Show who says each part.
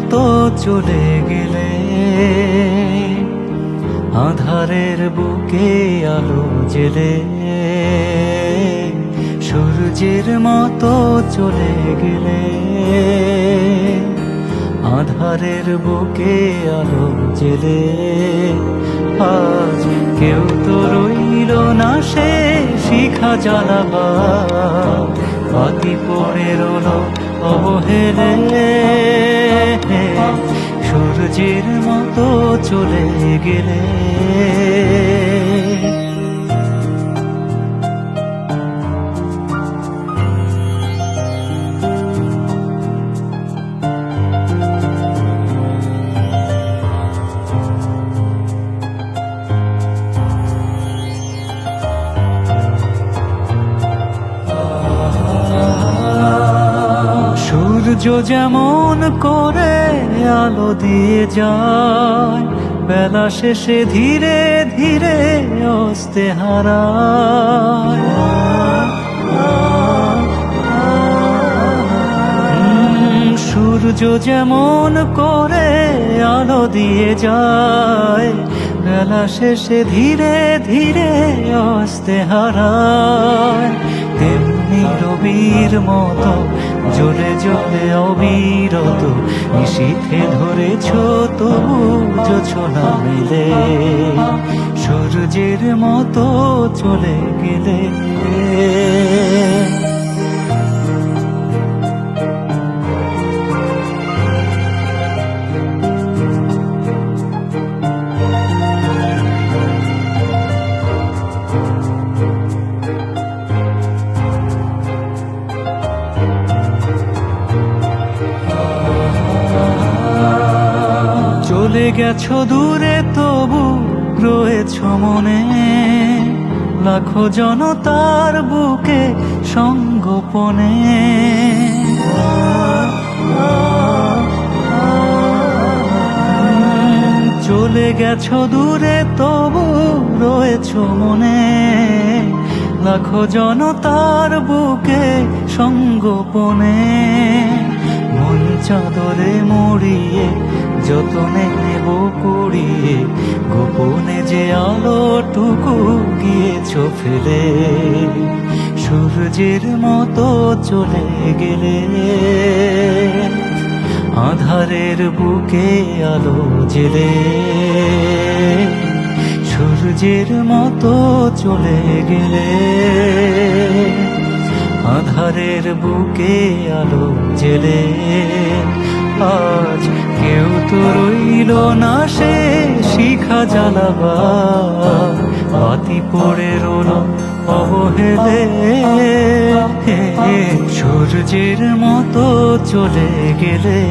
Speaker 1: মতো চলে গেলে, আধারের বুকে আলো জেলে। সূর্যের মতো চলে গেলে, আধারের বুকে আলো জেলে। আজ কেউ তো রইল না সে শিখা জ্বালাবার, বাতি পড়ে রইল অবহেলে। সূর্যের মতো চলে গেলে। সূর্য যেমন করে আলো দিয়ে যায়, বেলা শেষে ধীরে ধীরে অস্তে হারায়। সূর্য যেমন করে আলো দিয়ে যায়, বেলা শেষে ধীরে ধীরে অস্তে হারায়। তেমনি রবির মতো জ্বলে জ্বলে অবিরত নিশীথে ধরেছ তবু জোছনা মেলে। সূর্যের মতো চলে গেলে। চলে গেছো দূরে তবু রয়েছ মনে, লাখো জনতার বুকে সঙ্গোপনে। চলে গেছো দূরে তবু রয়েছ মনে, লাখো জনতার বুকে সঙ্গোপনে। মন চাদরে মুড়িয়ে যতনে নেব কুড়িয়ে, গোপনে যে আলোটুকু গিয়েছ ফেলে। সূর্যের মতো চলে গেলে, আধারের বুকে আলো জেলে। সূর্যের মতো চলে গেলে, আধারের বুকে আলো জেলে। আজ কেউ তো রইল না সে শিখা জ্বালাবার, বাতি পড়ে রইল অবহেলে। সূর্যের মতো চলে গেলে।